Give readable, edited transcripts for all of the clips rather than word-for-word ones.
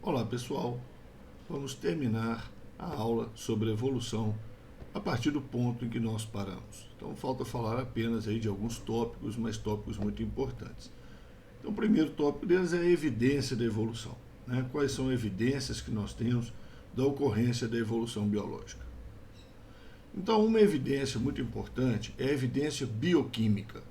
Olá pessoal, vamos terminar a aula sobre evolução a partir do ponto em que nós paramos. Então falta falar apenas aí de alguns tópicos, mas tópicos muito importantes. Então o primeiro tópico deles é a evidência da evolução, né? Quais são as evidências que nós temos da ocorrência da evolução biológica. Então uma evidência muito importante é a evidência bioquímica.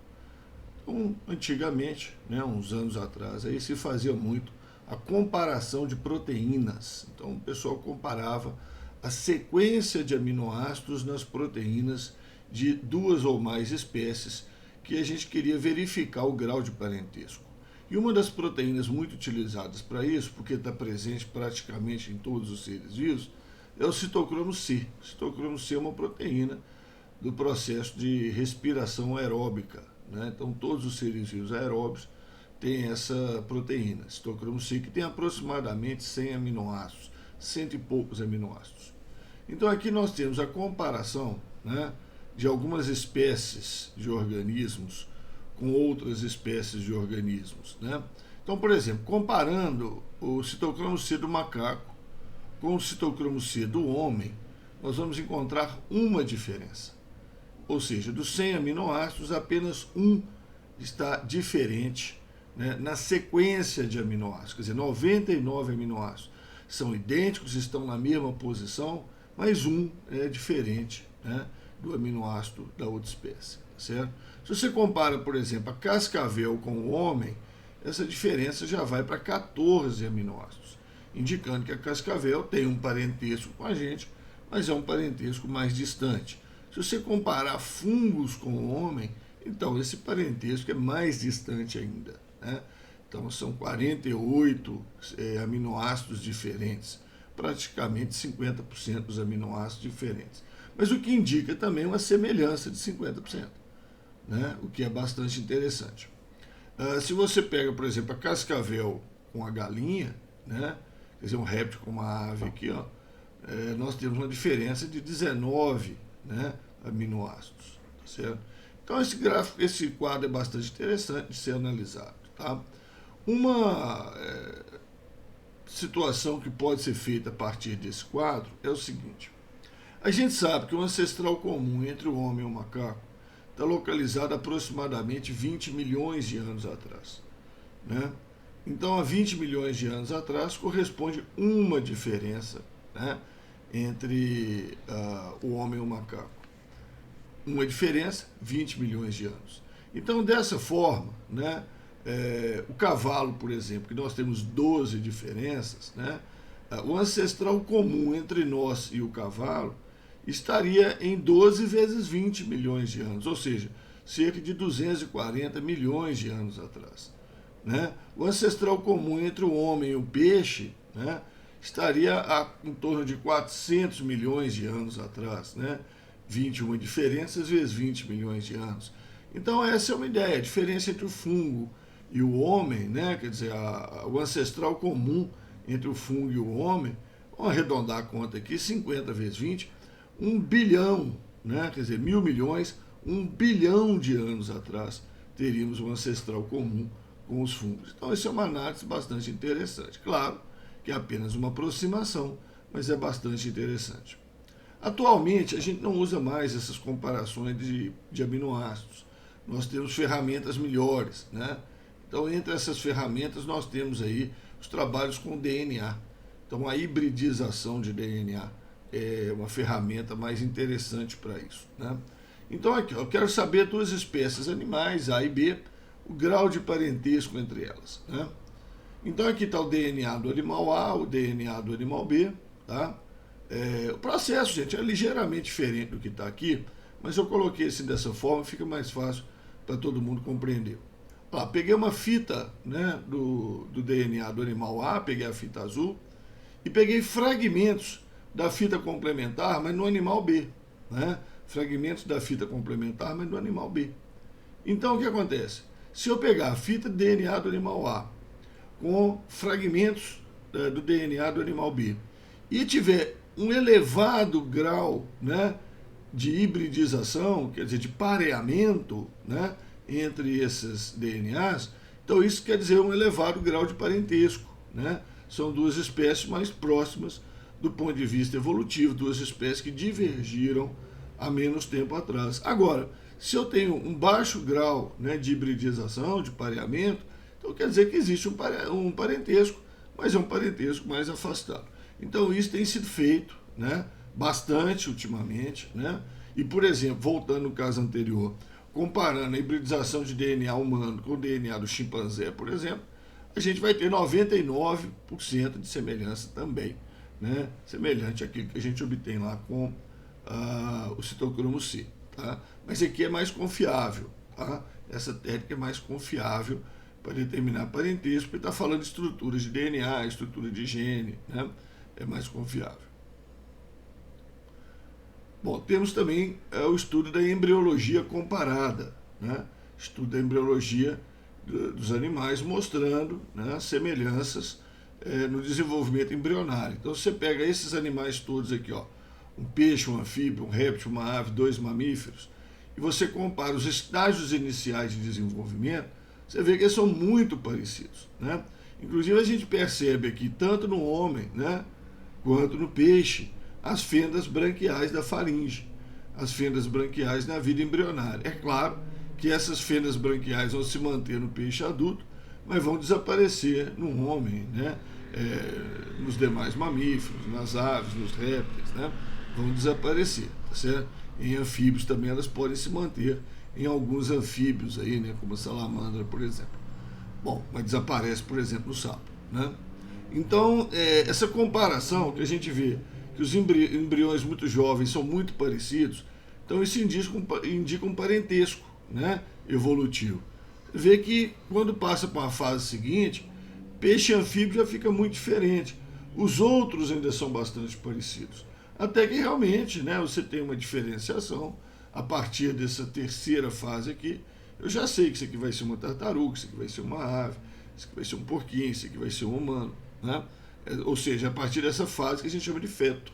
Então, antigamente, né, uns anos atrás, aí se fazia muito a comparação de proteínas. Então o pessoal comparava a sequência de aminoácidos nas proteínas de duas ou mais espécies que a gente queria verificar o grau de parentesco. E uma das proteínas muito utilizadas para isso, porque está presente praticamente em todos os seres vivos, é o citocromo C. O citocromo C é uma proteína do processo de respiração aeróbica, né? Então todos os seres vivos aeróbicos tem essa proteína, citocromo C, que tem aproximadamente 100 aminoácidos, cento e poucos aminoácidos. Então aqui nós temos a comparação, né, de algumas espécies de organismos com outras espécies de organismos, né? Então, por exemplo, comparando o citocromo C do macaco com o citocromo C do homem, nós vamos encontrar uma diferença. Ou seja, dos 100 aminoácidos, apenas um está diferente, né, na sequência de aminoácidos. Quer dizer, 99 aminoácidos são idênticos, estão na mesma posição, mas um é diferente, né, do aminoácido da outra espécie. Certo? Se você compara, por exemplo, a cascavel com o homem, essa diferença já vai para 14 aminoácidos, indicando que a cascavel tem um parentesco com a gente, mas é um parentesco mais distante. Se você comparar fungos com o homem, então esse parentesco é mais distante ainda, né? Então são 48 aminoácidos diferentes, praticamente 50% dos aminoácidos diferentes. Mas o que indica também uma semelhança de 50%, né? O que é bastante interessante. Se você pega, por exemplo, a cascavel com a galinha, né? Quer dizer, um réptil com uma ave aqui, ó, nós temos uma diferença de 19, né, aminoácidos, certo? Então esse quadro é bastante interessante de ser analisado, tá? Uma situação que pode ser feita a partir desse quadro é o seguinte: a gente sabe que o ancestral comum entre o homem e o macaco está localizado aproximadamente 20 milhões de anos atrás, né? Então, há 20 milhões de anos atrás corresponde uma diferença, né, entre o homem e o macaco. Uma diferença, 20 milhões de anos. Então, dessa forma, né, o cavalo, por exemplo, que nós temos 12 diferenças, né, o ancestral comum entre nós e o cavalo estaria em 12 vezes 20 milhões de anos, ou seja, cerca de 240 milhões de anos atrás. Né? O ancestral comum entre o homem e o peixe, né, estaria em torno de 400 milhões de anos atrás, né? 21 diferenças vezes 20 milhões de anos. Então essa é uma ideia, a diferença entre o fungo e o homem, né? Quer dizer, o ancestral comum entre o fungo e o homem, vamos arredondar a conta aqui, 50 vezes 20, 1 bilhão, né? Quer dizer, 1.000 milhões, 1 bilhão de anos atrás, teríamos um ancestral comum com os fungos. Então, isso é uma análise bastante interessante. Claro que é apenas uma aproximação, mas é bastante interessante. Atualmente, a gente não usa mais essas comparações de aminoácidos. Nós temos ferramentas melhores, né? Então, entre essas ferramentas, nós temos aí os trabalhos com DNA. Então, a hibridização de DNA é uma ferramenta mais interessante para isso, né? Então, aqui, eu quero saber duas espécies animais, A e B, o grau de parentesco entre elas, né? Então aqui está o DNA do animal A, o DNA do animal B, tá? O processo, gente, é ligeiramente diferente do que está aqui, mas eu coloquei assim dessa forma, fica mais fácil para todo mundo compreender. Lá, peguei uma fita, né, do DNA do animal A, peguei a fita azul, e peguei fragmentos da fita complementar, mas no animal B, né? Fragmentos da fita complementar, mas no animal B. Então o que acontece? Se eu pegar a fita DNA do animal A com fragmentos do DNA do animal B e tiver um elevado grau, né, de hibridização, quer dizer, de pareamento, né, entre esses DNAs, então isso quer dizer um elevado grau de parentesco, né? são duas espécies mais próximas do ponto de vista evolutivo, duas espécies que divergiram há menos tempo atrás. Agora, se eu tenho um baixo grau, né, de hibridização, de pareamento, então quer dizer que existe um parentesco, mas é um parentesco mais afastado. Então isso tem sido feito, né, bastante ultimamente, né? E, por exemplo, voltando no caso anterior, comparando a hibridização de DNA humano com o DNA do chimpanzé, por exemplo, a gente vai ter 99% de semelhança também, né? Semelhante àquilo que a gente obtém lá com o citocromo C. Tá? Mas aqui é mais confiável. Tá? Essa técnica é mais confiável para determinar parentesco, porque está falando de estruturas de DNA, estrutura de gene, né? É mais confiável. Bom, temos também o estudo da embriologia comparada, né? Estudo da embriologia dos animais mostrando, né, semelhanças no desenvolvimento embrionário. Então você pega esses animais todos aqui, ó, um peixe, um anfíbio, um réptil, uma ave, 2 mamíferos, e você compara os estágios iniciais de desenvolvimento, você vê que eles são muito parecidos, né? Inclusive a gente percebe aqui, tanto no homem, né, quanto no peixe, as fendas branquiais da faringe, as fendas branquiais na vida embrionária. É claro que essas fendas branquiais vão se manter no peixe adulto, mas vão desaparecer no homem, né? Nos demais mamíferos, nas aves, nos répteis, né? Vão desaparecer, tá certo? Em anfíbios também elas podem se manter, em alguns anfíbios aí, né? Como a salamandra, por exemplo. Bom, mas desaparece, por exemplo, no sapo, né? Então, essa comparação que a gente vê que os embriões muito jovens são muito parecidos, então isso indica um parentesco, né, evolutivo. Vê que quando passa para uma fase seguinte, peixe e anfíbio já fica muito diferente. Os outros ainda são bastante parecidos. Até que realmente, né, você tem uma diferenciação a partir dessa terceira fase aqui. Eu já sei que isso aqui vai ser uma tartaruga, isso aqui vai ser uma ave, isso aqui vai ser um porquinho, isso aqui vai ser um humano, né? Ou seja, a partir dessa fase que a gente chama de feto,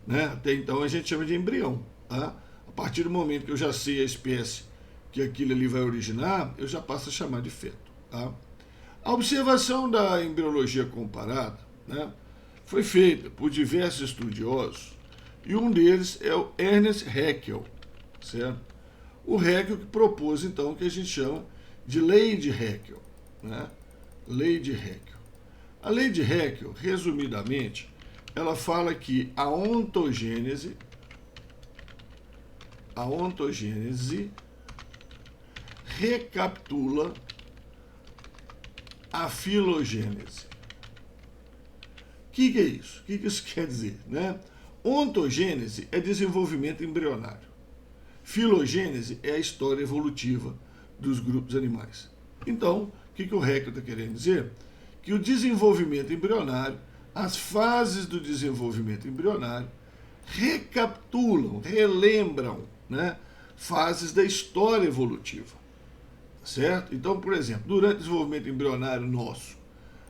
né? Até então a gente chama de embrião, tá? A partir do momento que eu já sei a espécie que aquilo ali vai originar, eu já passo a chamar de feto, tá? A observação da embriologia comparada, né, foi feita por diversos estudiosos, e um deles é o Ernest Haeckel, certo? O Haeckel que propôs, então, o que a gente chama de lei de Haeckel, né? Lei de Haeckel. A lei de Haeckel, resumidamente, ela fala que a ontogênese recapitula a filogênese. O que é isso? O que isso quer dizer, né? Ontogênese é desenvolvimento embrionário. Filogênese é a história evolutiva dos grupos animais. Então, o que o Haeckel está querendo dizer? Que o desenvolvimento embrionário, as fases do desenvolvimento embrionário, recapitulam, relembram, né, fases da história evolutiva. Certo? Então, por exemplo, durante o desenvolvimento embrionário nosso,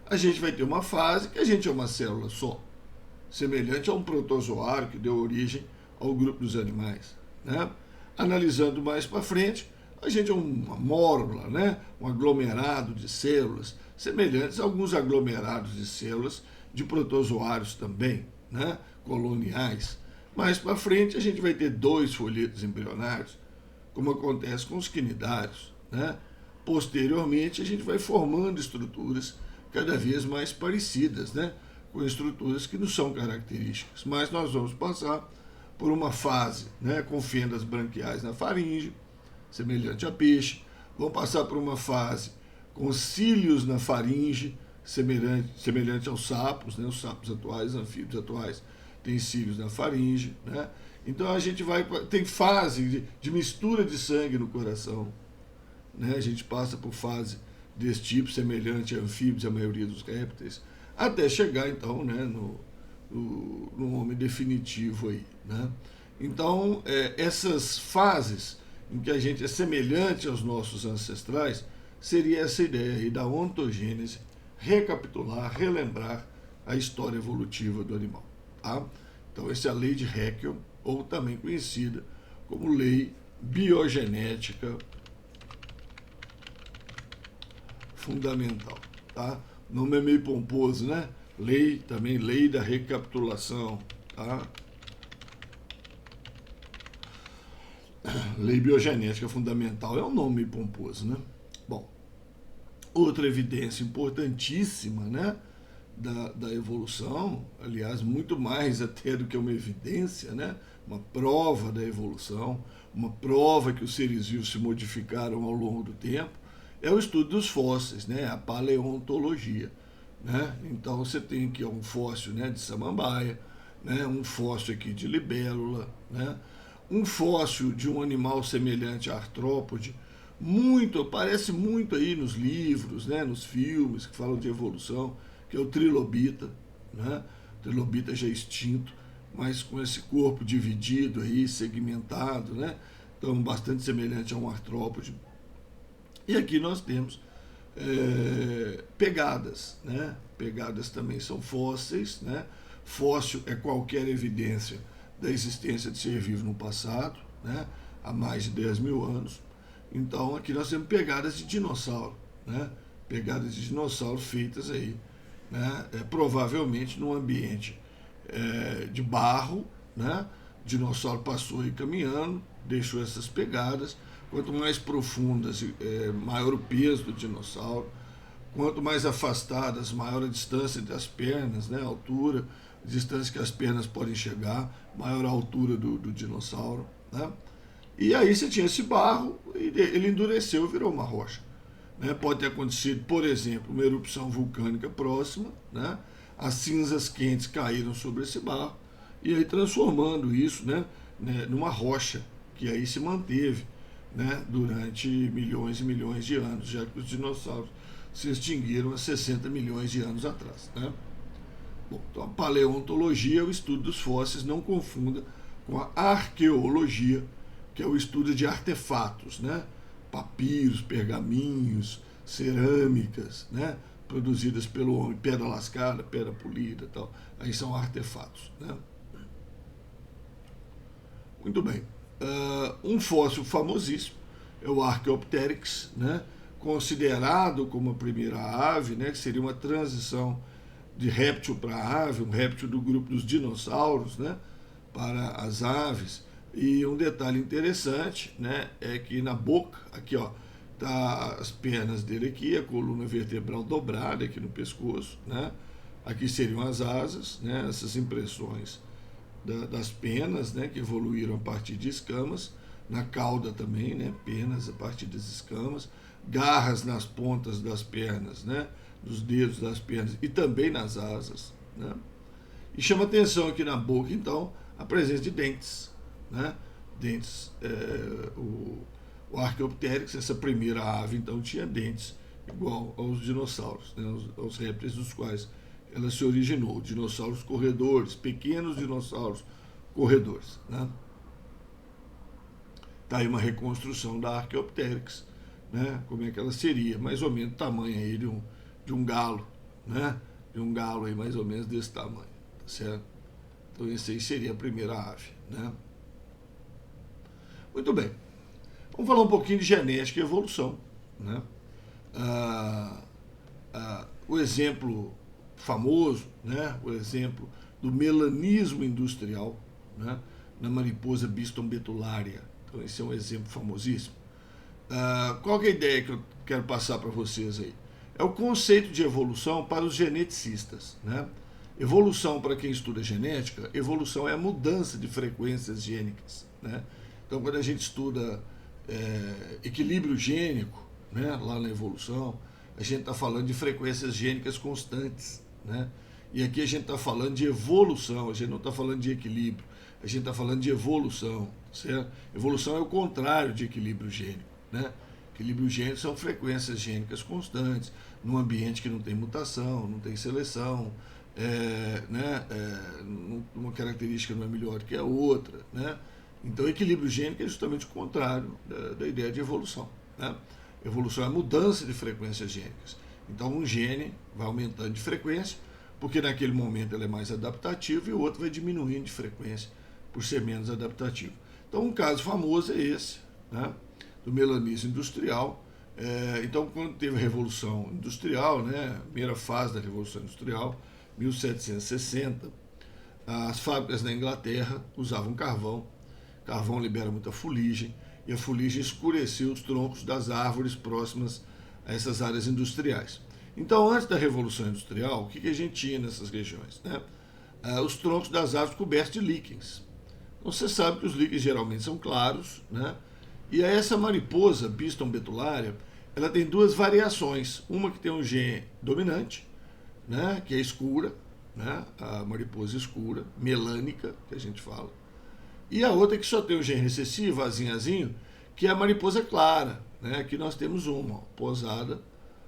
a gente vai ter uma fase que a gente é uma célula só, semelhante a um protozoário que deu origem ao grupo dos animais, né? Analisando mais para frente, a gente é uma mórula, né? Um aglomerado de células, semelhantes a alguns aglomerados de células de protozoários também, né? Coloniais. Mais para frente, a gente vai ter 2 folhetos embrionários, como acontece com os quinidários, né? Posteriormente, a gente vai formando estruturas cada vez mais parecidas, né, com estruturas que não são características. Mas nós vamos passar por uma fase, né, com fendas branquiais na faringe, semelhante a peixe. Vamos passar por uma fase com cílios na faringe, semelhante aos sapos, né, os sapos atuais, anfíbios atuais, têm cílios na faringe, né? Então a gente tem fase de mistura de sangue no coração, né? A gente passa por fase desse tipo, semelhante a anfíbios e a maioria dos répteis, até chegar, então, né, no homem definitivo aí, né? Então, essas fases em que a gente é semelhante aos nossos ancestrais, seria essa ideia aí da ontogênese, recapitular, relembrar a história evolutiva do animal, tá? Então, essa é a lei de Haeckel, ou também conhecida como lei biogenética fundamental, tá? O nome é meio pomposo, né? lei da recapitulação, tá? Lei biogenética fundamental é um nome pomposo, né? Bom, outra evidência importantíssima, né, da evolução, aliás, muito mais até do que uma evidência, né, uma prova da evolução, uma prova que os seres vivos se modificaram ao longo do tempo, é o estudo dos fósseis, né, a paleontologia. Né? Então você tem aqui um fóssil, né, de samambaia, né, um fóssil aqui de libélula, né, um fóssil de um animal semelhante à artrópode, aparece muito aí nos livros, né, nos filmes que falam de evolução, que é o trilobita, né, trilobita já extinto, mas com esse corpo dividido aí, segmentado, né, então bastante semelhante a um artrópode. E aqui nós temos pegadas, né? Pegadas também são fósseis, né? Fóssil é qualquer evidência da existência de ser vivo no passado, né? Há mais de 10 mil anos. Então aqui nós temos pegadas de dinossauro, né? Pegadas de dinossauro feitas aí, né? Provavelmente num ambiente de barro, né? O dinossauro passou aí caminhando, deixou essas pegadas. Quanto mais profundas, maior o peso do dinossauro. Quanto mais afastadas, maior a distância das pernas, né, a altura, a distância que as pernas podem chegar, maior a altura do dinossauro. Né? E aí você tinha esse barro, e ele endureceu e virou uma rocha. Né? Pode ter acontecido, por exemplo, uma erupção vulcânica próxima, né? As cinzas quentes caíram sobre esse barro, e aí transformando isso, né, numa rocha, que aí se manteve, né, durante milhões e milhões de anos, já que os dinossauros se extinguiram há 60 milhões de anos atrás. Né? Bom, então a paleontologia é o estudo dos fósseis, não confunda com a arqueologia, que é o estudo de artefatos, né? Papiros, pergaminhos, cerâmicas, né? Produzidas pelo homem, pedra lascada, pedra polida e tal. Aí são artefatos. Né? Muito bem. Um fóssil famosíssimo é o Archaeopteryx, né? Considerado como a primeira ave, né? Que seria uma transição de réptil para ave, um réptil do grupo dos dinossauros, né? Para as aves. E um detalhe interessante, né? É que na boca, aqui ó, tá as pernas dele aqui, a coluna vertebral dobrada aqui no pescoço, né? Aqui seriam as asas, né? Essas impressões das penas, né, que evoluíram a partir de escamas, na cauda também, né, penas a partir das escamas, garras nas pontas das pernas, né, dos dedos das pernas e também nas asas. Né, e chama atenção aqui na boca, então, a presença de dentes. Né, dentes, o Archaeopteryx, essa primeira ave, então, tinha dentes igual aos dinossauros, né, aos répteis dos quais ela se originou, dinossauros corredores, pequenos dinossauros corredores. Né? Tá aí uma reconstrução da Archaeopteryx, né? Como é que ela seria, mais ou menos o tamanho aí de um galo, né? De um galo aí mais ou menos desse tamanho, tá certo? Então esse aí seria a primeira ave. Né? Muito bem, vamos falar um pouquinho de genética e evolução. Né? O exemplo famoso, né, o exemplo do melanismo industrial, né, na mariposa Biston betularia. Então esse é um exemplo famosíssimo. Qual que é a ideia que eu quero passar para vocês aí? É o conceito de evolução para os geneticistas. Né? Evolução, para quem estuda genética, evolução é a mudança de frequências gênicas. Né? Então quando a gente estuda equilíbrio gênico, né, lá na evolução, a gente está falando de frequências gênicas constantes. Né? E aqui a gente está falando de evolução, a gente não está falando de equilíbrio, a gente está falando de evolução. Certo? Evolução é o contrário de equilíbrio gênico. Né? Equilíbrio gênico são frequências gênicas constantes, num ambiente que não tem mutação, não tem seleção, né? Uma característica não é melhor que a outra. Né? Então, equilíbrio gênico é justamente o contrário da ideia de evolução. Né? Evolução é a mudança de frequências gênicas. Então, um gene vai aumentando de frequência, porque naquele momento ele é mais adaptativo, e o outro vai diminuindo de frequência por ser menos adaptativo. Então, um caso famoso é esse, né, do melanismo industrial. Então, quando teve a Revolução Industrial, né, a primeira fase da Revolução Industrial, 1760, as fábricas na Inglaterra usavam carvão. Carvão libera muita fuligem, e a fuligem escureceu os troncos das árvores próximas a essas áreas industriais. Então, antes da Revolução Industrial, o que a gente tinha nessas regiões? Né? Os troncos das árvores cobertos de líquens. Então, você sabe que os líquens geralmente são claros, né? E essa mariposa Biston betulária, ela tem duas variações. Uma que tem um gene dominante, né? Que é escura, né? A mariposa escura, melânica, que a gente fala. E a outra que só tem o gene recessivo, azinho, que é a mariposa clara, né? Aqui nós temos uma posada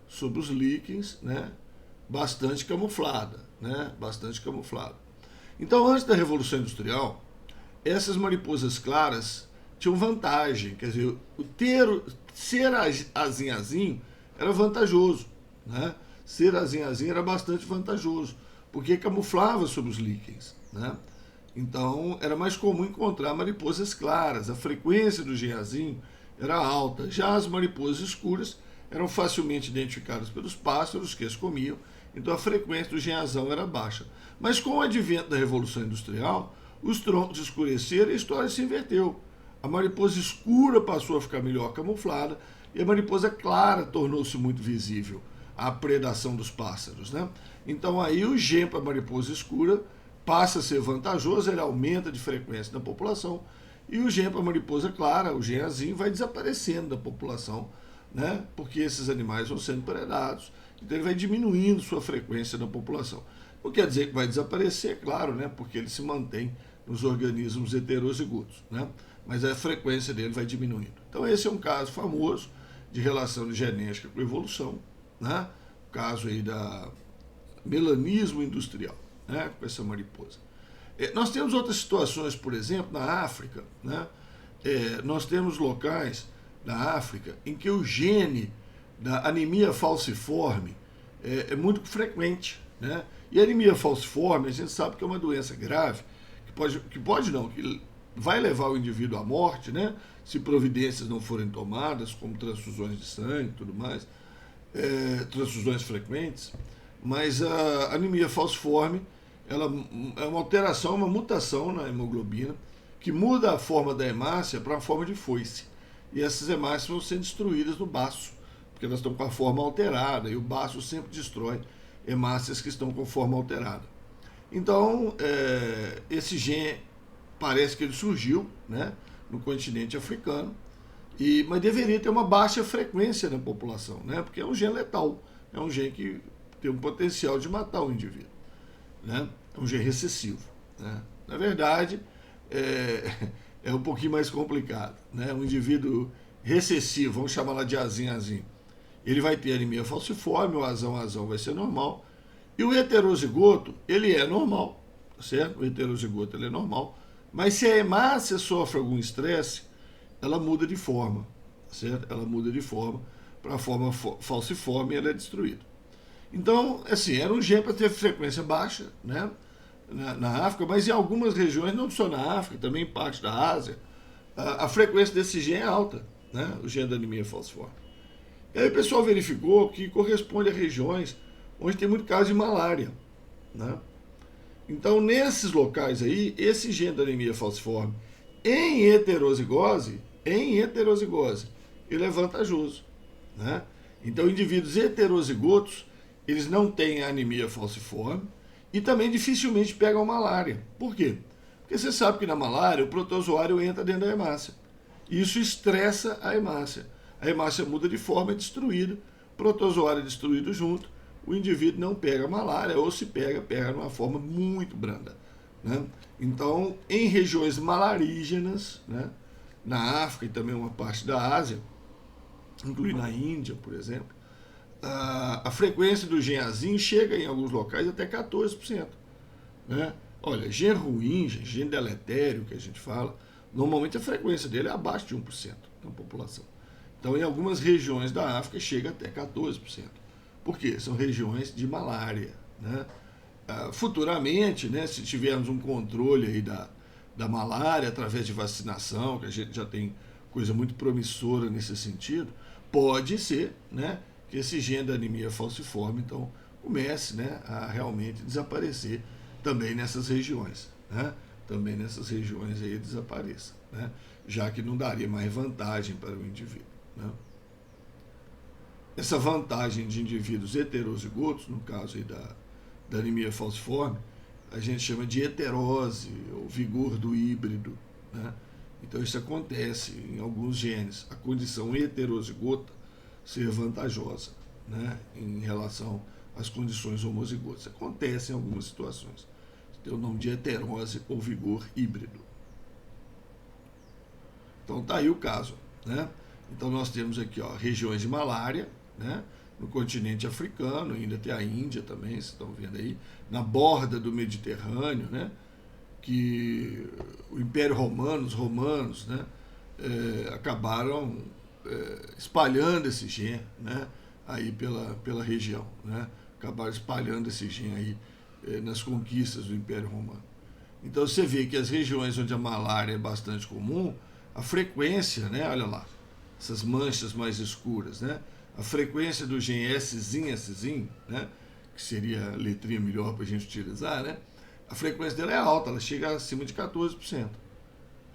sobre os líquens, né? Bastante camuflada, né? Bastante camuflada. Então, antes da Revolução Industrial, essas mariposas claras tinham vantagem, quer dizer, ser azinho era vantajoso, né? Ser azinho era bastante vantajoso, porque camuflava sobre os líquens, né? Então, era mais comum encontrar mariposas claras, a frequência do genhazinho era alta. Já as mariposas escuras eram facilmente identificadas pelos pássaros que as comiam, então a frequência do genhazão era baixa. Mas com o advento da Revolução Industrial, os troncos escureceram e a história se inverteu. A mariposa escura passou a ficar melhor camuflada e a mariposa clara tornou-se muito visível à predação dos pássaros, né? Então aí o gene para a mariposa escura passa a ser vantajoso, ele aumenta de frequência na população, e o gene para a mariposa clara, o genhazinho, vai desaparecendo da população, né? Porque esses animais vão sendo predados, então ele vai diminuindo sua frequência na população. Não quer dizer que vai desaparecer, claro, né? Porque ele se mantém nos organismos heterozigotos, né? Mas a frequência dele vai diminuindo. Então esse é um caso famoso de relação de genética com evolução, né? O caso aí da melanismo industrial, né? Com essa mariposa. Nós temos outras situações, por exemplo, na África, né? Nós temos locais na África em que o gene da anemia falciforme é muito frequente, né? E a anemia falciforme, a gente sabe que é uma doença grave, que vai levar o indivíduo à morte, né? Se providências não forem tomadas, como transfusões de sangue e tudo mais, transfusões frequentes. Mas a anemia falciforme, ela é uma alteração, uma mutação na hemoglobina, que muda a forma da hemácia para a forma de foice. E essas hemácias vão ser destruídas no baço, porque elas estão com a forma alterada, e o baço sempre destrói hemácias que estão com forma alterada. Então, esse gene parece que ele surgiu, né, no continente africano, mas deveria ter uma baixa frequência na população, né, porque é um gene letal, é um gene que tem um potencial de matar o indivíduo, né, é um gene recessivo, né. Na verdade, é um pouquinho mais complicado, né, um indivíduo recessivo, vamos chamar lá de azinho, ele vai ter anemia falciforme, o azão vai ser normal, e o heterozigoto, ele é normal, certo? O heterozigoto, ele é normal, mas se a hemácia sofre algum estresse, ela muda de forma, certo? Ela muda de forma para a forma falciforme e ela é destruída. Então, assim, era um gene para ter frequência baixa, né? Na África, mas em algumas regiões, não só na África, também em parte da Ásia, a frequência desse gene é alta, né? O gene da anemia falciforme. E aí o pessoal verificou que corresponde a regiões onde tem muito caso de malária, né? Então, nesses locais aí, esse gene da anemia falciforme em heterozigose, ele é vantajoso, né? Então, indivíduos heterozigotos, eles não têm anemia falciforme e também dificilmente pegam malária. Por quê? Porque você sabe que na malária o protozoário entra dentro da hemácia. E isso estressa a hemácia. A hemácia muda de forma, é destruída, o protozoário é destruído junto, o indivíduo não pega malária, ou se pega de uma forma muito branda, né? Então, em regiões malarígenas, né, na África e também uma parte da Ásia, incluindo a Índia, por exemplo, a frequência do genhazinho chega em alguns locais até 14%. Né? Olha, gene ruim, gene deletério, que a gente fala, normalmente a frequência dele é abaixo de 1% da população. Então, em algumas regiões da África, chega até 14%. Por quê? São regiões de malária, né? Futuramente, né, se tivermos um controle aí da malária através de vacinação, que a gente já tem coisa muito promissora nesse sentido, pode ser, né, que esse gene da anemia falciforme, então, comece, né, a realmente desaparecer também nessas regiões, né? Também nessas regiões aí desapareça, né? Já que não daria mais vantagem para o indivíduo, né? Essa vantagem de indivíduos heterozigotos, no caso aí da anemia falciforme, a gente chama de heterose, ou vigor do híbrido, né? Então isso acontece em alguns genes, a condição heterozigota ser vantajosa, né, em relação às condições homozigotas. Acontece em algumas situações. Tem o nome de heterose ou vigor híbrido. Então está aí o caso, né? Então nós temos aqui, ó, regiões de malária, né? No continente africano, ainda tem a Índia também, vocês estão vendo aí, na borda do Mediterrâneo, né? Que o Império Romano, os romanos, né? Acabaram espalhando esse gene, né? Aí pela região, né? Acabaram espalhando esse gene aí nas conquistas do Império Romano. Então você vê que as regiões onde a malária é bastante comum, a frequência, né? Olha lá, essas manchas mais escuras, né? A frequência do gene S, né? Que seria a letrinha melhor para a gente utilizar, né? A frequência dela é alta, ela chega acima de 14%,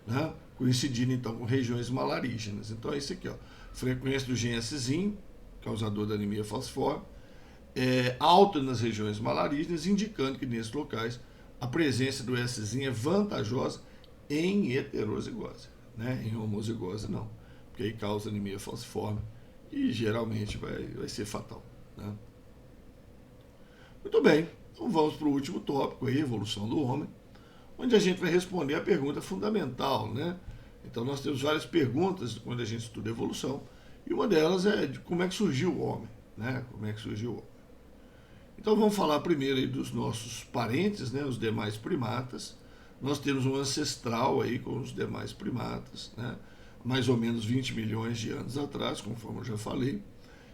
né? Coincidindo então com regiões malarígenas. Então é isso aqui, ó. Frequência do gene S, causador da anemia falciforme, alta nas regiões malarígenas, indicando que nesses locais a presença do S é vantajosa em heterozigose, né? Em homozigose não, porque aí causa anemia falciforme e geralmente vai ser fatal, né? Muito bem, então vamos para o último tópico aí, evolução do homem, onde a gente vai responder a pergunta fundamental, né? Então nós temos várias perguntas quando a gente estuda evolução, e uma delas é de como é que surgiu o homem, né? Como é que surgiu o homem. Então vamos falar primeiro aí dos nossos parentes, né? Os demais primatas. Nós temos um ancestral aí com os demais primatas, né? Mais ou menos 20 milhões de anos atrás, conforme eu já falei.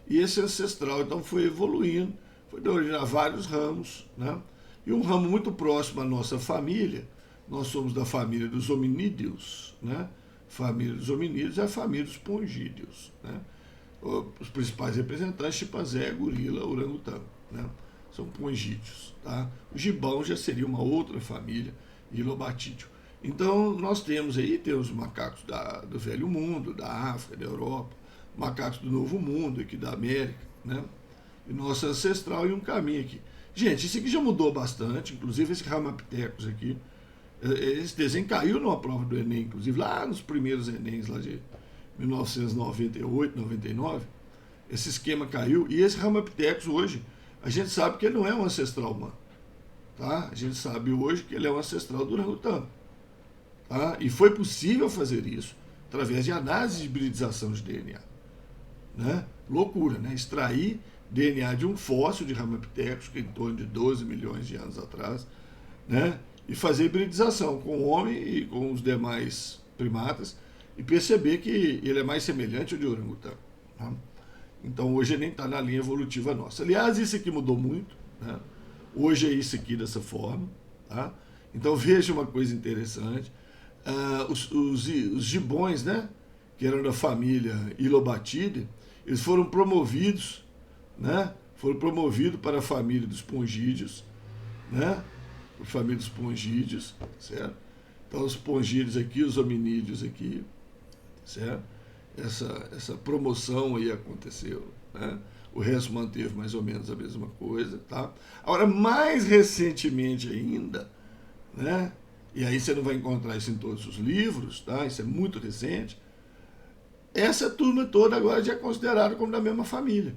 E esse ancestral então foi evoluindo, foi de origem a vários ramos, né? E um ramo muito próximo à nossa família, nós somos da família dos hominídeos, né? Família dos hominídeos é a família dos pongídeos, né? Os principais representantes, chimpanzé, gorila, orangotango, né? São pongídeos, tá? O gibão já seria uma outra família, ilobatídeo. Então nós temos macacos do Velho Mundo, da África, da Europa, macacos do Novo Mundo, aqui da América, né? E nosso ancestral e um caminho aqui. Gente, isso aqui já mudou bastante, inclusive esse Ramapithecus aqui, esse desenho caiu numa prova do Enem, inclusive lá nos primeiros Enems lá de 1998, 99, esse esquema caiu, e esse Ramapithecus hoje, a gente sabe que ele não é um ancestral humano, tá? A gente sabe hoje que ele é um ancestral do orangotango, tá? E foi possível fazer isso através de análise de hibridização de DNA, né? Loucura, né? Extrair DNA de um fóssil de Ramapithecus, que é em torno de 12 milhões de anos atrás, né? E fazer hibridização com o homem e com os demais primatas e perceber que ele é mais semelhante ao de orangotango, tá? Então hoje ele nem está na linha evolutiva nossa. Aliás, isso aqui mudou muito, né? Hoje é isso aqui dessa forma, tá? Então veja uma coisa interessante. Os gibões, né? Que eram da família Ilobatidae, eles foram promovidos, né? Foram promovidos para a família dos pongídeos, né? A família dos pongídeos, certo? Então os pongídeos aqui, os hominídeos aqui, certo? Essa promoção aí aconteceu, né? O resto manteve mais ou menos a mesma coisa, tá? Agora, mais recentemente ainda, né? E aí você não vai encontrar isso em todos os livros, tá? Isso é muito recente. Essa turma toda agora já é considerada como da mesma família.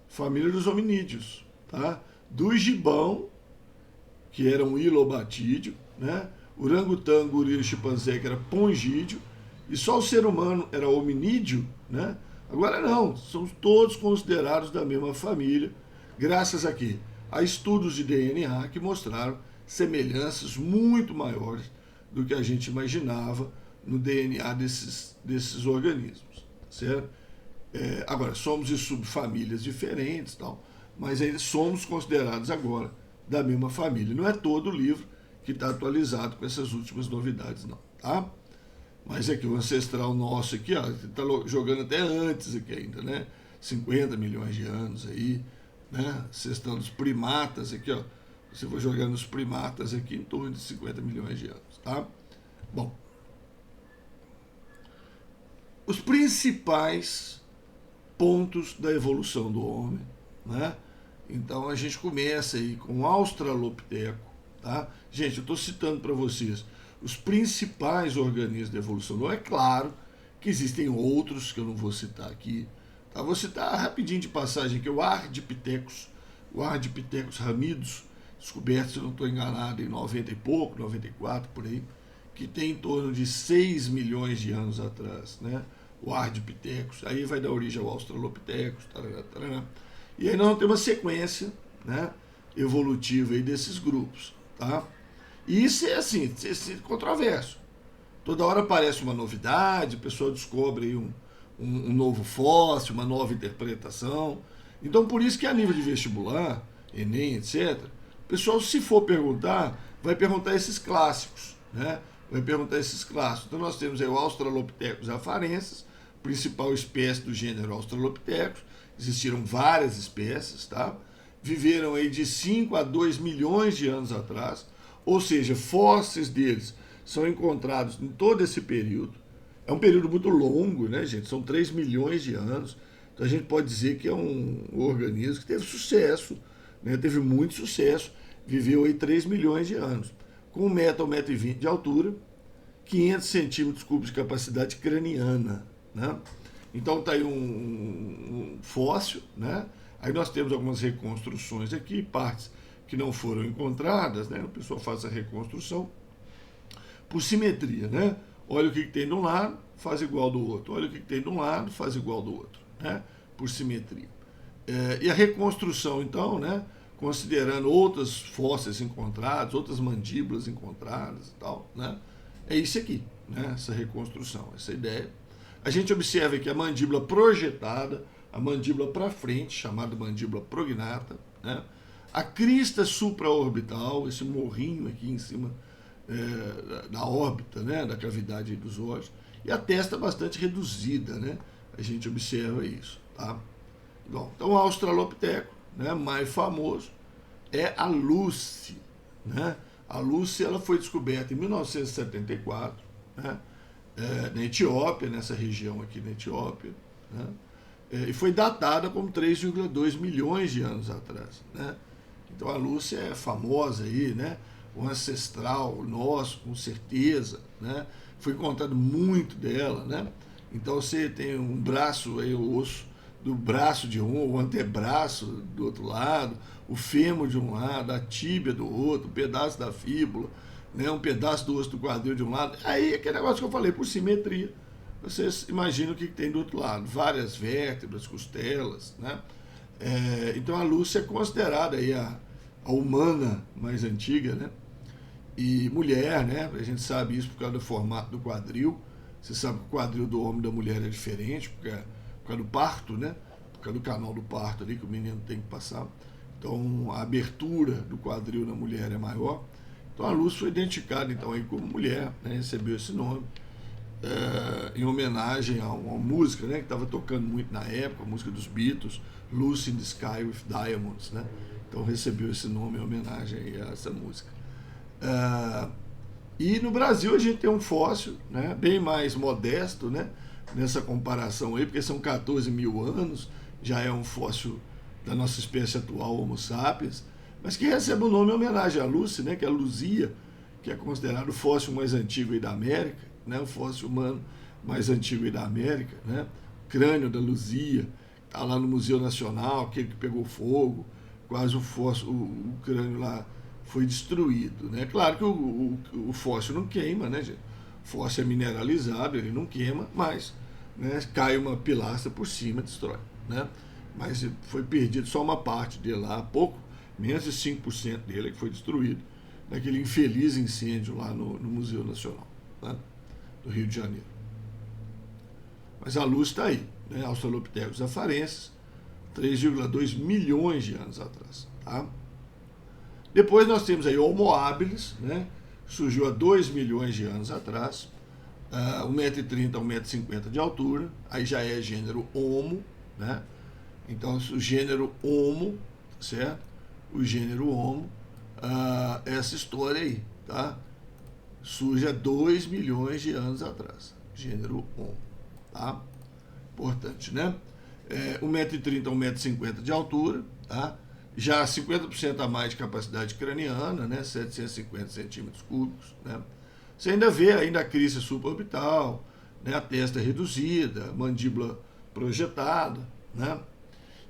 Família dos hominídeos, tá? Do gibão, que era um ilobatídeo, né? Orangotango, gorila e chimpanzé, que era pongídeo, e só o ser humano era hominídeo, né? Agora não, somos todos considerados da mesma família, graças a quê? A estudos de DNA que mostraram semelhanças muito maiores do que a gente imaginava no DNA desses organismos, certo? Agora, somos de subfamílias diferentes, tal, mas ainda somos considerados agora da mesma família. Não é todo o livro que está atualizado com essas últimas novidades, não, tá? Mas aqui o ancestral nosso aqui, ó, está jogando até antes aqui ainda, né? 50 milhões de anos aí, né? Cestando os primatas aqui, ó. Você vai jogando os primatas aqui em torno de 50 milhões de anos, tá? Bom, os principais pontos da evolução do homem, né? Então a gente começa aí com o Australopiteco, tá? Gente, eu estou citando para vocês os principais organismos da evolução do homem. É claro que existem outros que eu não vou citar aqui, tá? Vou citar rapidinho de passagem aqui o Ardipithecus ramidos, descoberto, se não estou enganado, em 90 e pouco, 94 por aí, que tem em torno de 6 milhões de anos atrás, né? O Ardipithecus, aí vai dar origem ao Australopithecus, tarará, tarará. E aí nós vamos ter uma sequência, né, evolutiva aí desses grupos, tá? E isso é assim, controverso. Toda hora aparece uma novidade, o pessoal descobre aí um novo fóssil, uma nova interpretação. Então por isso que a nível de vestibular, Enem, etc., o pessoal, se for perguntar, vai perguntar esses clássicos, né? Vai perguntar esses clássicos. Então nós temos aí o Australopithecus afarensis, principal espécie do gênero Australopithecus. Existiram várias espécies, tá? Viveram aí de 5 a 2 milhões de anos atrás, ou seja, fósseis deles são encontrados em todo esse período. É um período muito longo, né, gente? São 3 milhões de anos. Então a gente pode dizer que é um organismo que teve sucesso, né? Teve muito sucesso, viveu aí 3 milhões de anos, com 1 metro a 1,20 m de altura, 500 centímetros cúbicos de capacidade craniana, né? Então está aí um fóssil, né? Aí nós temos algumas reconstruções aqui, partes que não foram encontradas, né? O pessoal faz a reconstrução por simetria, né? Olha o que tem de um lado, faz igual do outro. Olha o que tem de um lado, faz igual do outro, né? Por simetria. E a reconstrução, então, né? Considerando outros fósseis encontrados, outras mandíbulas encontradas e tal, né? É isso aqui, né? Essa reconstrução, essa ideia. A gente observa aqui a mandíbula projetada, a mandíbula para frente, chamada mandíbula prognata, né? A crista supraorbital, esse morrinho aqui em cima da órbita, né? Da cavidade dos olhos, e a testa bastante reduzida, né? A gente observa isso, tá? Bom, então o Australopiteco, né, mais famoso é a Lucy, né? A Lucy, ela foi descoberta em 1974, né? Na Etiópia, nessa região aqui na Etiópia, né? E foi datada como 3,2 milhões de anos atrás, né? Então a Lucy é famosa aí, né? Um ancestral nosso, com certeza, né? Foi encontrado muito dela, né? Então você tem um braço aí, o osso do braço de um, o antebraço do outro lado, o fêmur de um lado, a tíbia do outro, um pedaço da fíbula, né, um pedaço do osso do quadril de um lado. Aí aquele negócio que eu falei, por simetria, vocês imaginam o que tem do outro lado, várias vértebras, costelas, né? Então a Lucy é considerada aí a humana mais antiga, né? E mulher, né? A gente sabe isso por causa do formato do quadril. Você sabe que o quadril do homem e da mulher é diferente, por causa do parto, né? Por causa do canal do parto ali que o menino tem que passar. Então a abertura do quadril na mulher é maior. Então a Lucy foi identificada então aí como mulher, né? Recebeu esse nome em homenagem a uma música, né, que estava tocando muito na época, a música dos Beatles, Lucy in the Sky with Diamonds, né? Então recebeu esse nome em homenagem a essa música. E no Brasil a gente tem um fóssil, né, bem mais modesto, né, nessa comparação aí, porque são 14 mil anos, já é um fóssil da nossa espécie atual, Homo sapiens, mas que recebe o nome em homenagem à Lucy, né, que é a Luzia, que é considerado o fóssil mais antigo aí da América, né, o fóssil humano mais antigo aí da América, né, crânio da Luzia, está lá no Museu Nacional, aquele que pegou fogo, quase o fóssil, o crânio lá foi destruído, né? Claro que o fóssil não queima, né, gente? O fóssil é mineralizado, ele não queima, mas, né, cai uma pilastra por cima, destrói, né? Mas foi perdido só uma parte dele lá, pouco, menos de 5% dele que foi destruído naquele infeliz incêndio lá no Museu Nacional, né, do Rio de Janeiro. Mas a luz está aí, né? Australopithecus afarensis, 3,2 milhões de anos atrás, tá? Depois nós temos aí Homo habilis, né? Surgiu há 2 milhões de anos atrás, 1,30 m a 1,50 m de altura, aí já é gênero Homo, né? Então o gênero Homo certo? O gênero Homo, essa história aí, tá? Surge há 2 milhões de anos atrás, gênero Homo, tá? Importante, né? 1,30 m a 1,50 m de altura, tá? Já 50% a mais de capacidade craniana, né? 750 centímetros cúbicos, né? Você ainda vê ainda a crícia suborbital, né? A testa reduzida, a mandíbula projetada, né?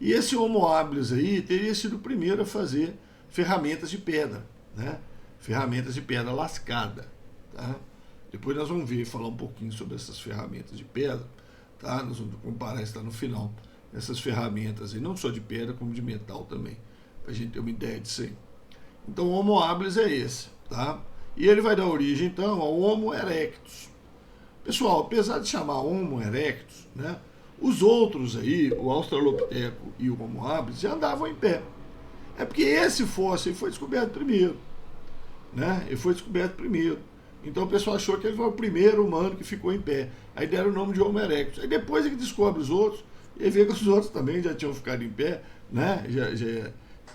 E esse Homo habilis aí teria sido o primeiro a fazer ferramentas de pedra, né? Ferramentas de pedra lascada, tá? Depois nós vamos ver, falar um pouquinho sobre essas ferramentas de pedra, tá? Nós vamos comparar, está no final, essas ferramentas aí, não só de pedra, como de metal também, para a gente ter uma ideia disso aí. Então o Homo habilis é esse, tá? E ele vai dar origem, então, ao Homo erectus. Pessoal, apesar de chamar Homo erectus, né? Os outros aí, o Australopiteco e o Homo habilis, já andavam em pé. É porque esse fóssil foi descoberto primeiro, né? Ele foi descoberto primeiro. Então o pessoal achou que ele foi o primeiro humano que ficou em pé. Aí deram o nome de Homo erectus. Aí depois é que descobre os outros, e vê que os outros também já tinham ficado em pé, né?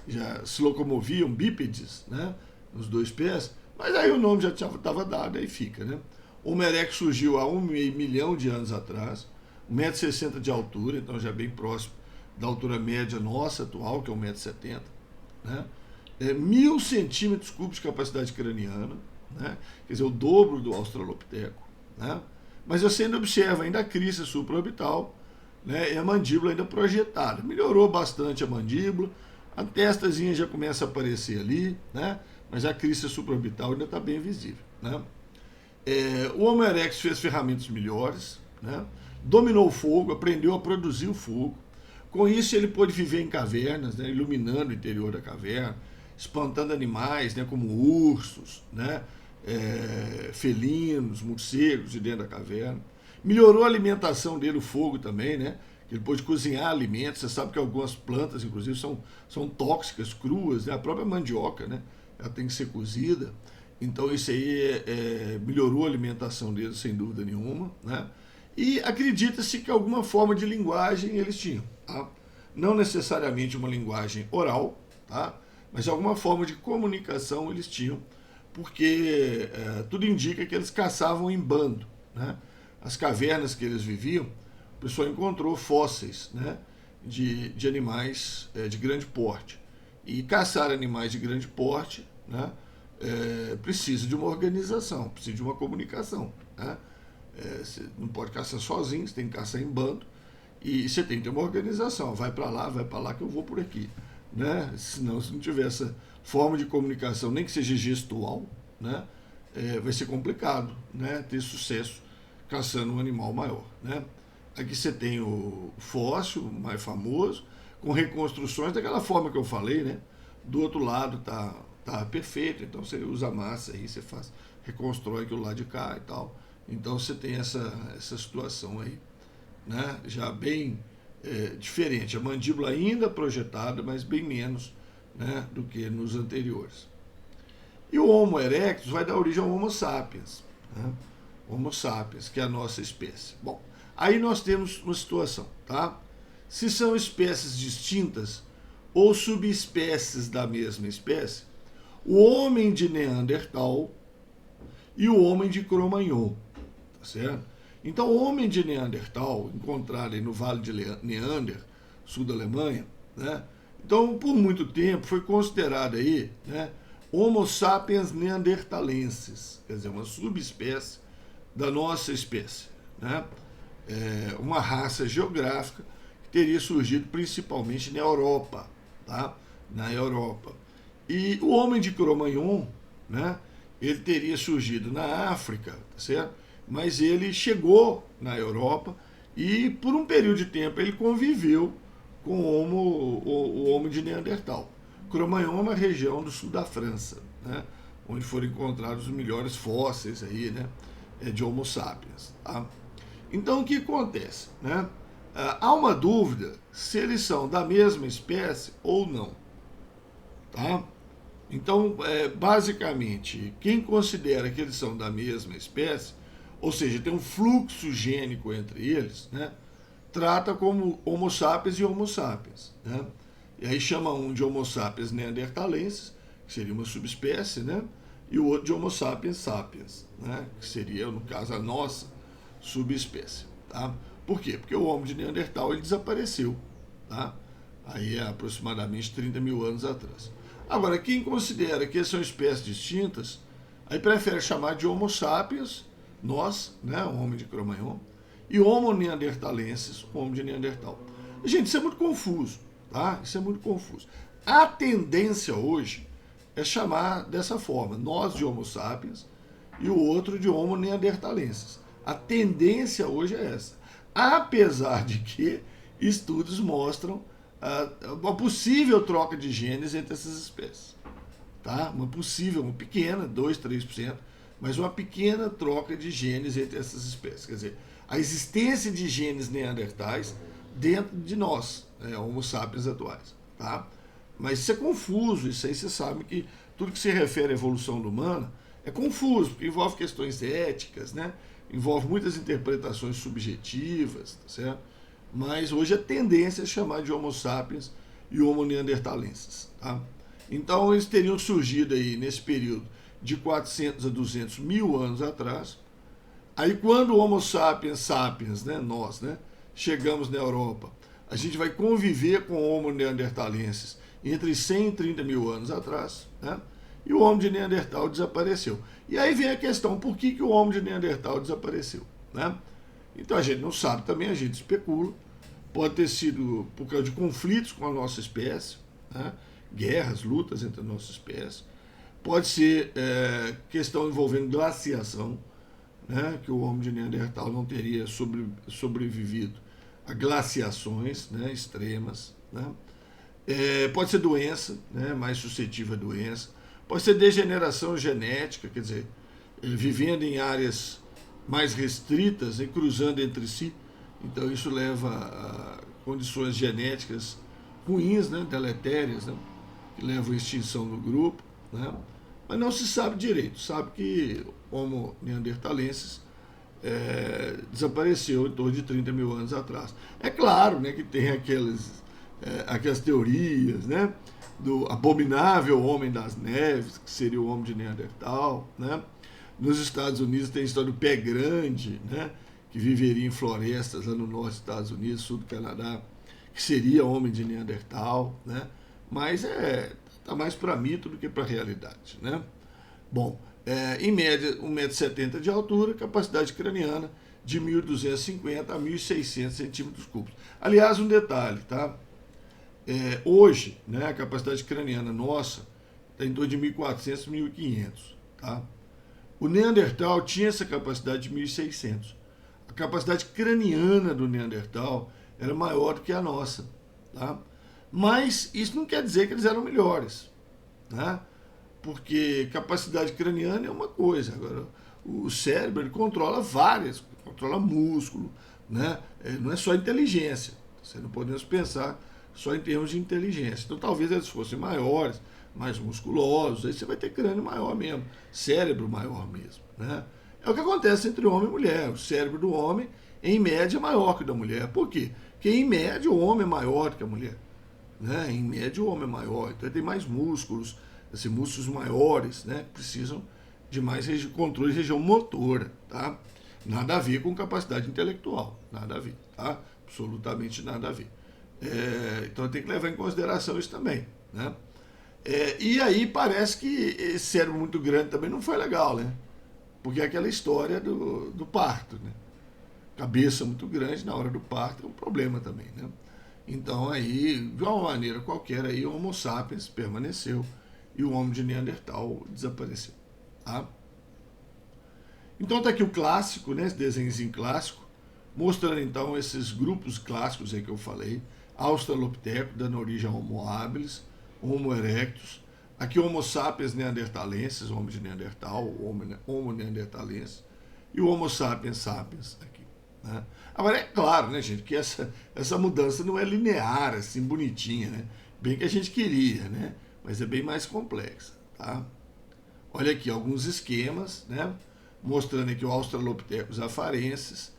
Já se locomoviam bípedes, né? Nos 2 pés. Mas aí o nome já estava dado, aí fica, né? Homo erectus surgiu há 1 milhão de anos atrás, 1,60 m de altura, então já bem próximo da altura média nossa atual, que é 1,70 m, né? 1.000 centímetros cúbicos de capacidade craniana, né? Quer dizer, o dobro do Australopiteco, né? Mas você ainda observa ainda a crícia supraorbital, né? E a mandíbula ainda projetada. Melhorou bastante a mandíbula, a testazinha já começa a aparecer ali, né? Mas a crícia supraorbital ainda está bem visível, né? O Homo erectus fez ferramentas melhores, né? Dominou o fogo, aprendeu a produzir o fogo. Com isso ele pôde viver em cavernas, né? Iluminando o interior da caverna, espantando animais, né? Como ursos, né? Felinos, morcegos de dentro da caverna. Melhorou a alimentação dele, o fogo também, né? Ele pôde cozinhar alimentos. Você sabe que algumas plantas, inclusive, são tóxicas, cruas, né? A própria mandioca, né? Ela tem que ser cozida. Então isso aí melhorou a alimentação deles, sem dúvida nenhuma, né? E acredita-se que alguma forma de linguagem eles tinham, tá? Não necessariamente uma linguagem oral, tá? Mas alguma forma de comunicação eles tinham, porque tudo indica que eles caçavam em bando, né? As cavernas que eles viviam, o pessoal encontrou fósseis, né? de animais de grande porte. E caçar animais de grande porte, né? Precisa de uma organização, precisa de uma comunicação, né? Você não pode caçar sozinho, você tem que caçar em bando, e você tem que ter uma organização, vai para lá que eu vou por aqui, né? Senão, se não tiver essa forma de comunicação, nem que seja gestual, né? Vai ser complicado, né? Ter sucesso caçando um animal maior, né? Aqui você tem o fóssil mais famoso, com reconstruções daquela forma que eu falei, né? Do outro lado tá perfeito, então você usa massa aí, você reconstrói aquilo lá de cá e tal. Então você tem essa situação aí, né? Já bem diferente. A mandíbula ainda projetada, mas bem menos, né, do que nos anteriores. E o Homo erectus vai dar origem ao Homo sapiens, né? Homo sapiens, que é a nossa espécie. Bom, aí nós temos uma situação, tá? Se são espécies distintas ou subespécies da mesma espécie, o homem de Neandertal e o homem de Cro-Magnon, tá certo? Então, o homem de Neandertal, encontrado aí no Vale de Neander, sul da Alemanha, né? Então, por muito tempo, foi considerado aí, né, Homo sapiens neanderthalensis, quer dizer, uma subespécie da nossa espécie, né? Uma raça geográfica que teria surgido principalmente na Europa, tá? Na Europa. E o homem de Cro-Magnon, né, ele teria surgido na África, tá certo? Mas ele chegou na Europa e, por um período de tempo, ele conviveu com o homem de Neandertal. Cro-Magnon é uma região do sul da França, né, onde foram encontrados os melhores fósseis aí, né, de Homo sapiens. Tá? Então, o que acontece? Né? Há uma dúvida se eles são da mesma espécie ou não. Tá? Então, basicamente, quem considera que eles são da mesma espécie, ou seja, tem um fluxo gênico entre eles, né, trata como Homo sapiens e Homo sapiens. Né? E aí chama um de Homo sapiens neanderthalensis, que seria uma subespécie, né? E o outro de Homo sapiens sapiens, né? Que seria, no caso, a nossa subespécie, tá? Por quê? Porque o Homo de Neandertal ele desapareceu, tá? Aí é aproximadamente 30 mil anos atrás. Agora, quem considera que são espécies distintas, aí prefere chamar de Homo sapiens, nós, né, o homem de Cro-Magnon, e Homo neanderthalensis, o homem de Neandertal. Gente, isso é muito confuso, tá? Isso é muito confuso. A tendência hoje é chamar dessa forma, nós de Homo sapiens e o outro de Homo neanderthalensis. A tendência hoje é essa. Apesar de que estudos mostram uma possível troca de genes entre essas espécies. Tá? Uma possível, uma pequena, 2, 3%, mas uma pequena troca de genes entre essas espécies. Quer dizer, a existência de genes neandertais dentro de nós, Homo sapiens atuais. Tá? Mas isso é confuso, isso aí você sabe que tudo que se refere à evolução humana é confuso, porque envolve questões éticas, né? Envolve muitas interpretações subjetivas, tá certo? Mas hoje a tendência é chamar de Homo sapiens e Homo neanderthalensis. Tá? Então eles teriam surgido aí nesse período de 400 a 200 mil anos atrás. Aí quando o Homo sapiens sapiens, né, nós, né, chegamos na Europa, a gente vai conviver com o Homo neanderthalensis entre 100 e 30 mil anos atrás, né? E o Homo de Neandertal desapareceu. E aí vem a questão, por que o Homo de Neandertal desapareceu? Né? Então a gente não sabe também, a gente especula. Pode ter sido por causa de conflitos com a nossa espécie, né? Guerras, lutas entre a nossa espécie. Pode ser questão envolvendo glaciação, né? Que o Homo de Neandertal não teria sobrevivido a glaciações, né? Extremas. Né? Pode ser doença, né? Mais suscetível a doença. Pode ser degeneração genética, quer dizer, vivendo em áreas mais restritas e cruzando entre si. Então isso leva a condições genéticas ruins, né, deletérias, né, que levam à extinção do grupo. Né? Mas não se sabe direito. Sabe que o Homo neanderthalensis desapareceu em torno de 30 mil anos atrás. É claro, né, que tem aquelas teorias, né, do abominável homem das neves, que seria o homem de Neandertal, né? Nos Estados Unidos tem a história do pé grande, né? Que viveria em florestas lá no norte dos Estados Unidos, sul do Canadá, que seria homem de Neandertal, né? Mas tá mais para mito do que para realidade, né? Bom, em média 1,70 m de altura, capacidade craniana de 1.250 a 1.600 centímetros cúbicos. Aliás, um detalhe, tá? Hoje, né, a capacidade craniana nossa está em torno de 1.400, 1.500. Tá? O Neandertal tinha essa capacidade de 1.600. A capacidade craniana do Neandertal era maior do que a nossa. Tá? Mas isso não quer dizer que eles eram melhores. Né? Porque capacidade craniana é uma coisa. Agora, o cérebro ele controla controla músculo. Né? Não é só inteligência. Você não podemos pensar só em termos de inteligência. Então talvez eles fossem maiores, mais musculosos, aí você vai ter crânio maior mesmo, cérebro maior mesmo. Né? É o que acontece entre homem e mulher. O cérebro do homem, em média, é maior que o da mulher. Por quê? Porque em média o homem é maior do que a mulher. Né? Em média o homem é maior, então ele tem mais músculos, assim, músculos maiores, né? Que precisam de mais controle de região motora. Tá? Nada a ver com capacidade intelectual, nada a ver. Tá? Absolutamente nada a ver. Então tem que levar em consideração isso também. Né? E aí parece que esse cérebro muito grande também não foi legal, né? Porque é aquela história do parto. Né? Cabeça muito grande na hora do parto é um problema também. Né? Então aí, de uma maneira qualquer, aí, o Homo sapiens permaneceu e o Homo de Neandertal desapareceu. Tá? Então está aqui o clássico, né? Esse desenhozinho clássico, mostrando então esses grupos clássicos aí que eu falei. Australopiteco, dando origem ao Homo habilis, Homo erectus, aqui Homo sapiens neanderthalensis, Homo de Neandertal, Homo neanderthalensis, e o Homo sapiens sapiens aqui. Né? Agora é claro, né, gente, que essa mudança não é linear, assim, bonitinha, né? Bem que a gente queria, né? Mas é bem mais complexa, tá? Olha aqui alguns esquemas, né? Mostrando aqui o Australopithecus afarensis,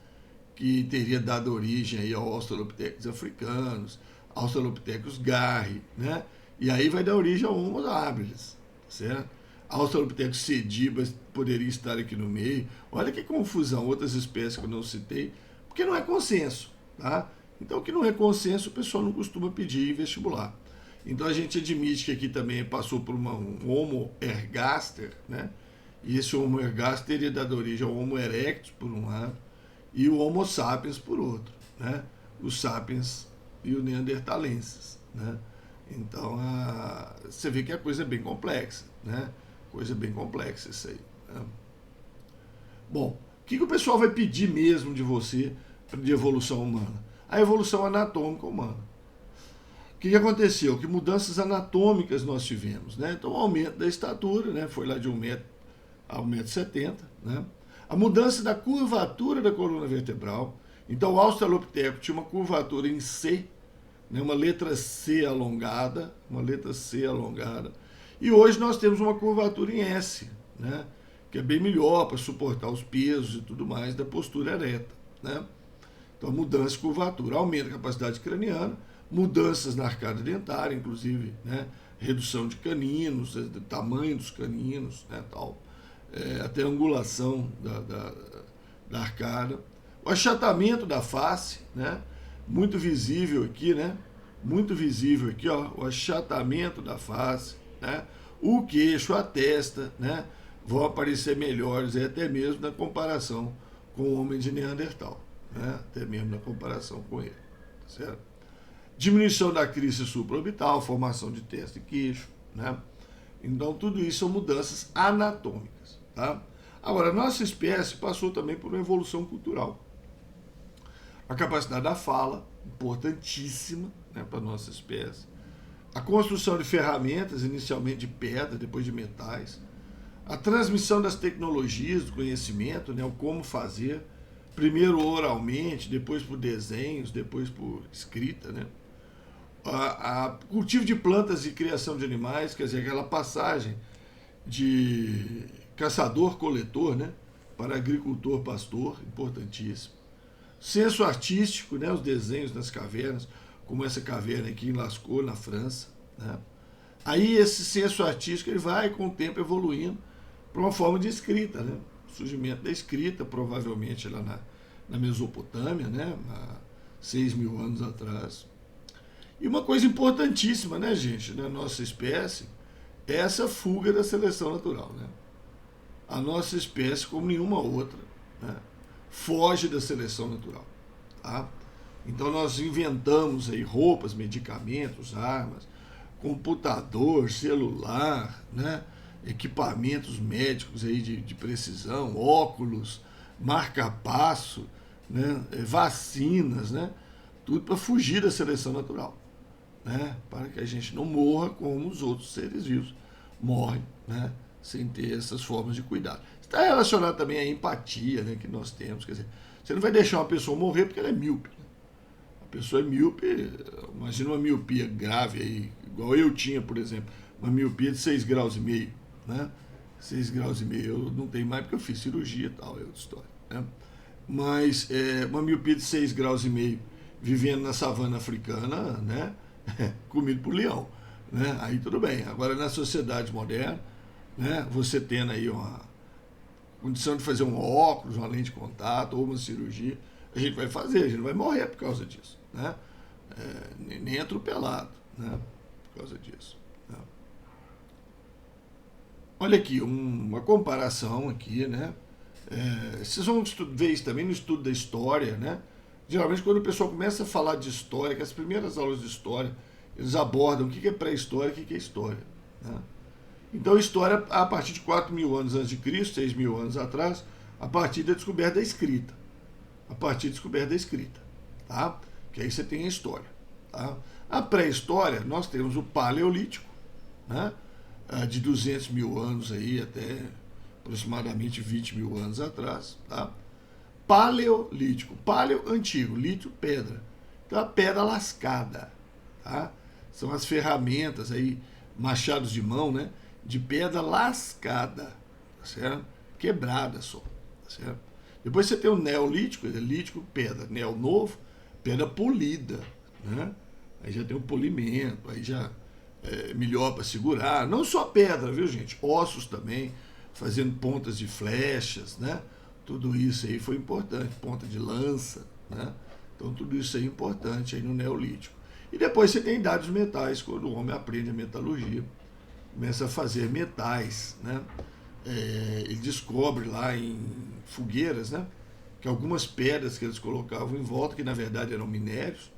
que teria dado origem aí ao Australopithecus africanos, Australopithecus garri, né? E aí vai dar origem ao Homo habilis, certo? Australopithecus sedibas poderia estar aqui no meio. Olha que confusão, outras espécies que eu não citei, porque não é consenso, tá? Então, o que não é consenso, o pessoal não costuma pedir em vestibular. Então, a gente admite que aqui também passou por um Homo ergaster, né? E esse Homo ergaster teria dado origem ao Homo erectus, por um lado, e o Homo sapiens, por outro, né? Os sapiens e o neandertalenses, né? Então, você vê que a coisa é bem complexa, né? Coisa bem complexa isso aí, né? Bom, o que o pessoal vai pedir mesmo de você de evolução humana? A evolução anatômica humana. O que aconteceu? Que mudanças anatômicas nós tivemos, né? Então, o aumento da estatura, né? Foi lá de 1 metro a 1,70 m, né? A mudança da curvatura da coluna vertebral. Então, o Australopithecus tinha uma curvatura em C, né? Uma letra C alongada, e hoje nós temos uma curvatura em S, né? Que é bem melhor para suportar os pesos e tudo mais da postura ereta, né? Então, mudança de curvatura, aumenta a capacidade craniana, mudanças na arcada dentária, inclusive, né? Redução de caninos, tamanho dos caninos, né? Tal. Até a angulação da arcada. O achatamento da face, né? Muito visível aqui, né? Muito visível aqui, ó, o achatamento da face, né? O queixo, a testa, né? Vão aparecer melhores, até mesmo na comparação com o homem de Neandertal, né? Até mesmo na comparação com ele, certo? Diminuição da crise supraorbital, formação de testa e queixo, né? Então, tudo isso são mudanças anatômicas, tá? Agora, a nossa espécie passou também por uma evolução cultural. A capacidade da fala, importantíssima, né, para a nossa espécie. A construção de ferramentas, inicialmente de pedra, depois de metais. A transmissão das tecnologias, do conhecimento, né, o como fazer, primeiro oralmente, depois por desenhos, depois por escrita, né? Cultivo de plantas e criação de animais, quer dizer, aquela passagem de caçador-coletor, né, para agricultor-pastor, importantíssimo. Senso artístico, né, os desenhos das cavernas, como essa caverna aqui em Lascaux, na França, né? Aí esse senso artístico ele vai com o tempo evoluindo para uma forma de escrita, né? O surgimento da escrita, provavelmente lá na Mesopotâmia, né, há 6.000 anos atrás. E uma coisa importantíssima, né, gente, na nossa espécie, é essa fuga da seleção natural, né? A nossa espécie, como nenhuma outra, né, foge da seleção natural, tá? Então nós inventamos aí roupas, medicamentos, armas, computador, celular, né, equipamentos médicos aí de precisão, óculos, marca-passo, né, vacinas, né, tudo para fugir da seleção natural, né, para que a gente não morra como os outros seres vivos morrem, né, sem ter essas formas de cuidado. Está relacionado também à empatia, né, que nós temos, quer dizer, você não vai deixar uma pessoa morrer porque ela é míope. Né? A pessoa é míope, imagina uma miopia grave aí, igual eu tinha, por exemplo, uma miopia de 6,5 graus, né? 6,5 graus eu não tenho mais porque eu fiz cirurgia e tal, é outra história, né? Mas uma miopia de 6,5 graus, vivendo na savana africana, né? Comido por leão, né? Aí tudo bem. Agora na sociedade moderna, né? Você tendo aí uma condição de fazer um óculos, uma lente de contato ou uma cirurgia, a gente vai fazer, a gente não vai morrer por causa disso, né? Nem atropelado, né? Por causa disso, né? Olha aqui, uma comparação aqui, né? Vocês vão ver isso também no estudo da história, né? Geralmente quando o pessoal começa a falar de história, que as primeiras aulas de história, eles abordam o que é pré-história e o que é história, né? Então, história a partir de 4.000 anos antes de Cristo, 6.000 anos atrás, a partir da descoberta da escrita. A partir da descoberta da escrita, tá? Que aí você tem a história, tá? A pré-história, nós temos o Paleolítico, né? De 200.000 anos aí até aproximadamente 20.000 anos atrás, tá? Paleolítico, paleo antigo, lítio pedra. Então a pedra lascada, tá? São as ferramentas aí, machados de mão, né? De pedra lascada, tá certo? Quebrada só, tá certo? Depois você tem o neolítico, lítico, pedra, neo novo, pedra polida, né? Aí já tem o polimento, aí já é melhor para segurar. Não só pedra, viu, gente? Ossos também, fazendo pontas de flechas, né? Tudo isso aí foi importante, ponta de lança, né? Então tudo isso aí é importante aí no Neolítico. E depois você tem idade dos metais, quando o homem aprende a metalurgia, começa a fazer metais, né? Ele descobre lá em fogueiras, né? Que algumas pedras que eles colocavam em volta, que na verdade eram minérios,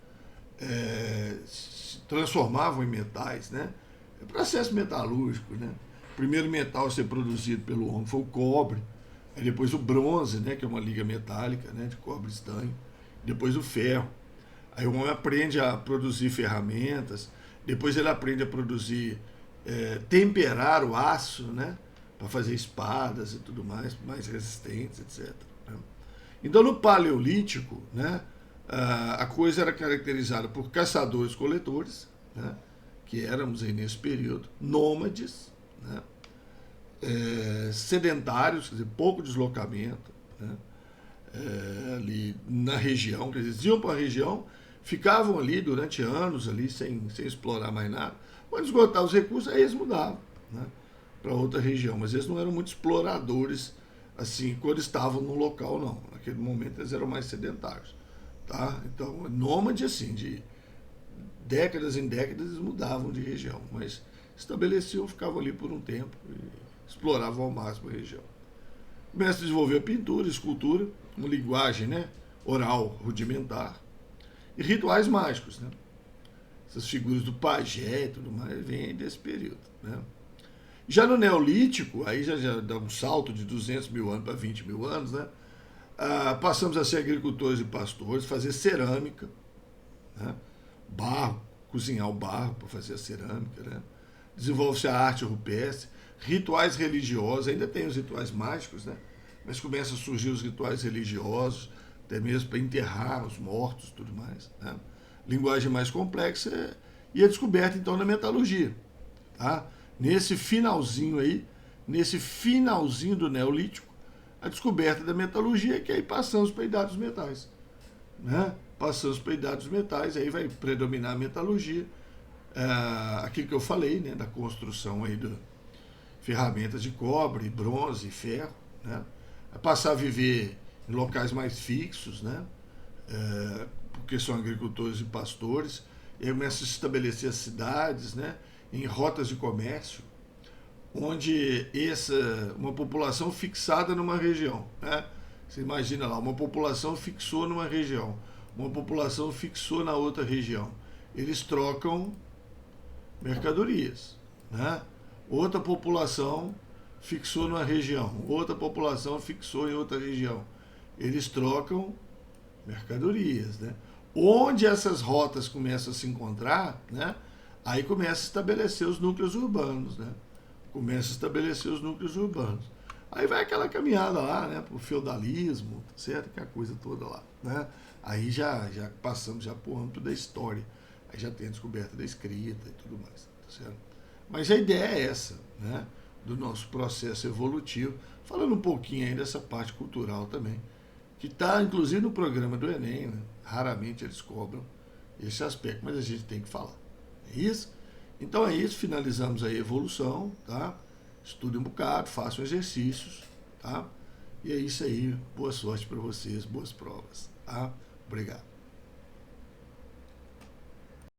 se transformavam em metais, né? É processo metalúrgico, né? O primeiro metal a ser produzido pelo homem foi o cobre, aí depois o bronze, né? Que é uma liga metálica, né? De cobre e estanho, depois o ferro. Aí o homem aprende a produzir ferramentas, depois ele aprende a produzir, temperar o aço, né? Para fazer espadas e tudo mais resistentes, etc. Né? Então no Paleolítico, né? A coisa era caracterizada por caçadores-coletores, né? Que éramos aí nesse período, nômades, né? Sedentários, quer dizer, pouco deslocamento, né? Ali na região, quer dizer, eles iam para a região, ficavam ali durante anos ali sem explorar mais nada. Quando esgotar os recursos, aí eles mudavam, né? Para outra região, mas eles não eram muito exploradores assim quando estavam no local, não. Naquele momento eles eram mais sedentários, tá? Então, nômade assim, de décadas em décadas eles mudavam de região, mas estabeleciam, ficavam ali por um tempo e exploravam ao máximo a região. O mestre desenvolveu a pintura, escultura, uma linguagem, né, oral rudimentar e rituais mágicos, né? Essas figuras do pajé e tudo mais vêm desse período, né? Já no Neolítico, aí já dá um salto de 200 mil anos para 20 mil anos, né? Passamos a ser agricultores e pastores, fazer cerâmica, né? Barro, cozinhar o barro para fazer a cerâmica, né? Desenvolve-se a arte rupestre, rituais religiosos, ainda tem os rituais mágicos, né? Mas começam a surgir os rituais religiosos, até mesmo para enterrar os mortos e tudo mais, né? Linguagem mais complexa e a descoberta, então, da metalurgia, tá? Nesse finalzinho do Neolítico, a descoberta da metalurgia, que aí passamos para a idade dos metais, né? Passamos para a idade dos metais, aí vai predominar a metalurgia, aquilo que eu falei, né? Da construção aí de ferramentas de cobre, bronze e ferro, né? Vai passar a viver em locais mais fixos, né? Porque são agricultores e pastores, e aí começa a se estabelecer as cidades, né? Em rotas de comércio, onde uma população fixada numa região, né? Você imagina lá, uma população fixou numa região, uma população fixou na outra região. Eles trocam mercadorias, né? Outra população fixou numa região, outra população fixou em outra região. Eles trocam mercadorias, né? Onde essas rotas começam a se encontrar, né? Aí começa a estabelecer os núcleos urbanos, né? Aí vai aquela caminhada lá, né? Pro feudalismo, certo? Que é a coisa toda lá, né? Aí já passamos já por âmbito da história. Aí já tem a descoberta da escrita e tudo mais, tá certo? Mas a ideia é essa, né? Do nosso processo evolutivo. Falando um pouquinho aí dessa parte cultural também, que está inclusive no programa do Enem, né? Raramente eles cobram esse aspecto, mas a gente tem que falar. É isso? Então é isso, finalizamos aí a evolução, tá? Estude um bocado, façam exercícios, tá? E é isso aí, boa sorte para vocês, boas provas, tá? Obrigado.